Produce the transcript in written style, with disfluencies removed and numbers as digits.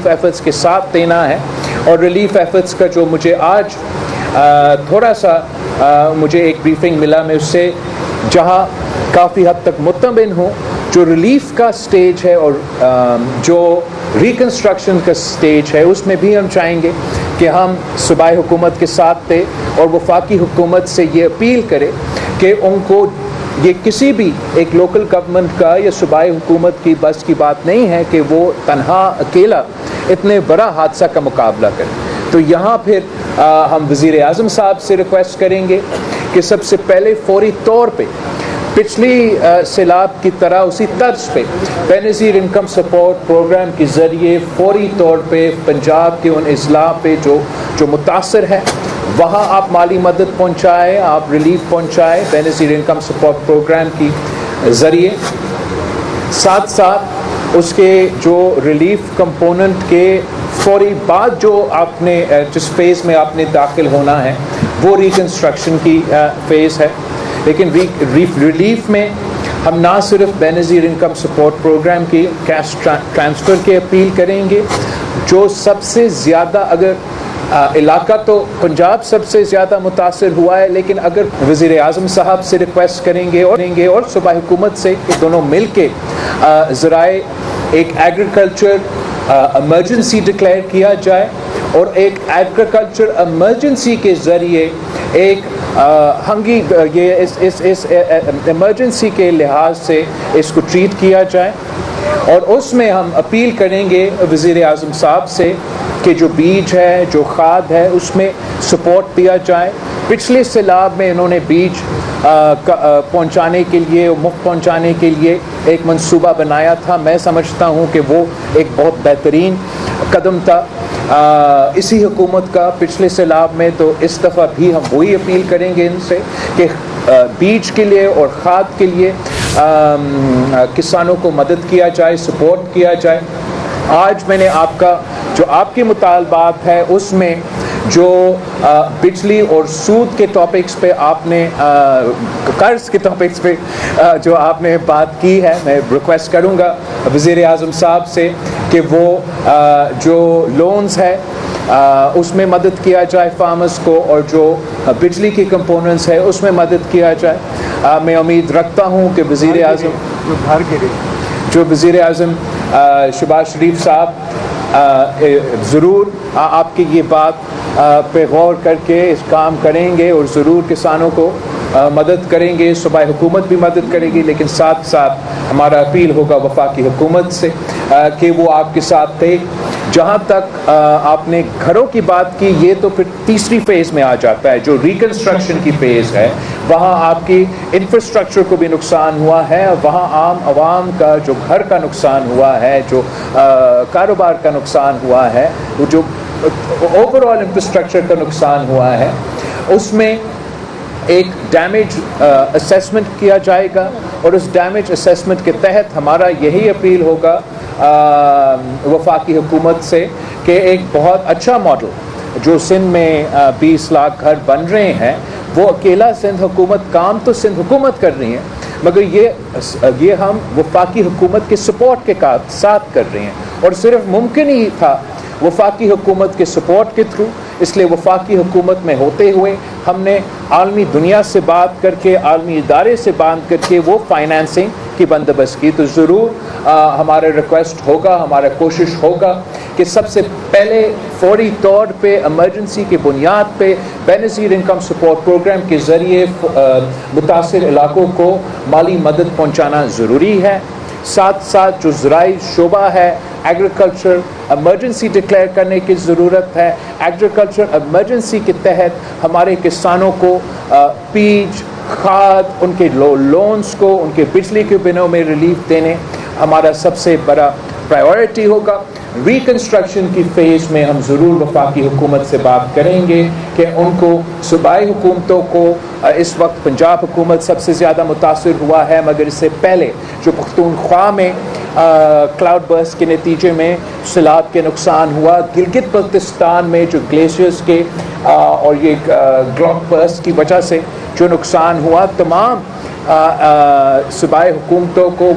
Relief efforts کے ساتھ دینا ہے. اور ریلیف ایفرٹس کا جو مجھے آج تھوڑا سا مجھے ایک بریفنگ ملا، میں اس سے جہاں کافی حد تک مطمئن ہوں، جو ریلیف کا سٹیج ہے اور جو ریکنسٹرکشن کا سٹیج ہے، اس میں بھی ہم چاہیں گے کہ ہم صوبائی حکومت کے ساتھ دیں اور وفاقی حکومت سے یہ اپیل کرے کہ ان کو یہ کسی بھی ایک لوکل گورنمنٹ کا یا صوبائی حکومت کی بس کی بات نہیں ہے کہ وہ تنہا اکیلا اتنے بڑا حادثہ کا مقابلہ کرے. تو یہاں پھر ہم وزیر اعظم صاحب سے ریکویسٹ کریں گے کہ سب سے پہلے فوری طور پہ پچھلی سیلاب کی طرح اسی طرز پہ بے نظیر انکم سپورٹ پروگرام کے ذریعے فوری طور پہ پنجاب کے ان اضلاع پہ جو متاثر ہے وہاں آپ مالی مدد پہنچائیں، آپ ریلیف پہنچائیں بے نظیر انکم سپورٹ پروگرام کی ذریعے. ساتھ ساتھ اس کے جو ریلیف کمپوننٹ کے فوری بعد جو آپ نے جس فیز میں آپ نے داخل ہونا ہے وہ ریکنسٹرکشن کی فیز ہے. لیکن ریلیف میں ہم نہ صرف بے نظیر انکم سپورٹ پروگرام کی کیش ٹرانسفر کی اپیل کریں گے، جو سب سے زیادہ اگر علاقہ تو پنجاب سب سے زیادہ متاثر ہوا ہے، لیکن اگر وزیر اعظم صاحب سے ریکویسٹ کریں گے اور صوبائی حکومت سے کہ دونوں مل کے ذرائع ایک ایگریکلچر ایمرجنسی ڈکلیئر کیا جائے اور ایک ایگریکلچر ایمرجنسی کے ذریعے ایک یہ اس ایمرجنسی کے لحاظ سے اس کو ٹریٹ کیا جائے. اور اس میں ہم اپیل کریں گے وزیر اعظم صاحب سے کہ جو بیج ہے، جو کھاد ہے، اس میں سپورٹ دیا جائے. پچھلے سیلاب میں انہوں نے بیج پہنچانے کے لیے، مفت پہنچانے کے لیے ایک منصوبہ بنایا تھا. میں سمجھتا ہوں کہ وہ ایک بہت بہترین قدم تھا اسی حکومت کا پچھلے سیلاب میں. تو اس دفعہ بھی ہم وہی اپیل کریں گے ان سے کہ بیج کے لیے اور کھاد کے لیے کسانوں کو مدد کیا جائے، سپورٹ کیا جائے. آج میں نے آپ کے مطالبات ہے اس میں جو بجلی اور سود کے ٹاپکس پہ آپ نے قرض کے ٹاپکس پہ جو آپ نے بات کی ہے، میں ریکویسٹ کروں گا وزیر اعظم صاحب سے کہ وہ جو لونز ہے اس میں مدد کیا جائے فارمرز کو، اور جو بجلی کی کمپوننٹس ہے اس میں مدد کیا جائے. میں امید رکھتا ہوں کہ وزیر اعظم شہباز شریف صاحب ضرور آپ کی یہ بات پہ غور کر کے اس کام کریں گے اور ضرور کسانوں کو مدد کریں گے. صوبائی حکومت بھی مدد کرے گی، لیکن ساتھ ساتھ ہمارا اپیل ہوگا وفاقی حکومت سے کہ وہ آپ کے ساتھ تھے. جہاں تک آپ نے گھروں کی بات کی، یہ تو پھر تیسری فیز میں آ جاتا ہے جو ریکنسٹرکشن کی فیز ہے. وہاں آپ کی انفراسٹرکچر کو بھی نقصان ہوا ہے، وہاں عام عوام کا جو گھر کا نقصان ہوا ہے، جو کاروبار کا نقصان ہوا ہے، جو اوور آل انفراسٹرکچر کا نقصان ہوا ہے، اس میں ایک ڈیمیج اسیسمنٹ کیا جائے گا. اور اس ڈیمیج اسیسمنٹ کے تحت ہمارا یہی اپیل ہوگا وفاقی حکومت سے کہ ایک بہت اچھا ماڈل جو سندھ میں 20 لاکھ گھر بن رہے ہیں، وہ اکیلا سندھ حکومت کام تو سندھ حکومت کر رہی ہے، مگر یہ ہم وفاقی حکومت کے سپورٹ کے ساتھ کر رہے ہیں. اور صرف ممکن ہی تھا وفاقی حکومت کے سپورٹ کے تھرو. اس لیے وفاقی حکومت میں ہوتے ہوئے ہم نے عالمی دنیا سے بات کر کے، عالمی ادارے سے بات کر کے وہ فائنانسنگ کی بندوبست کی. تو ضرور ہمارا ریکویسٹ ہوگا، ہمارا کوشش ہوگا کہ سب سے پہلے فوری طور پہ ایمرجنسی کی بنیاد پہ بے نظیر انکم سپورٹ پروگرام کے ذریعے متاثر علاقوں کو مالی مدد پہنچانا ضروری ہے. ساتھ ساتھ جو زرعی شعبہ ہے، ایگریکلچر ایمرجنسی ڈکلیئر کرنے کی ضرورت ہے. ایگریکلچر ایمرجنسی کے تحت ہمارے کسانوں کو بیج، کھاد، ان کے لونز کو، ان کے بجلی کے بلوں میں ریلیف دینے ہمارا سب سے بڑا پرائیورٹی ہوگا. ریکنسٹرکشن کی فیز میں ہم ضرور وفاقی حکومت سے بات کریں گے کہ ان کو صوبائی حکومتوں کو، اس وقت پنجاب حکومت سب سے زیادہ متاثر ہوا ہے، مگر اس سے پہلے جو پختونخوا میں کلاؤڈ برسٹ کے نتیجے میں سیلاب کے نقصان ہوا، گلگت بلتستان میں جو گلیشیئرز کے اور یہ کلاؤڈ برسٹ کی وجہ سے جو نقصان ہوا، تمام صوبائی حکومتوں کو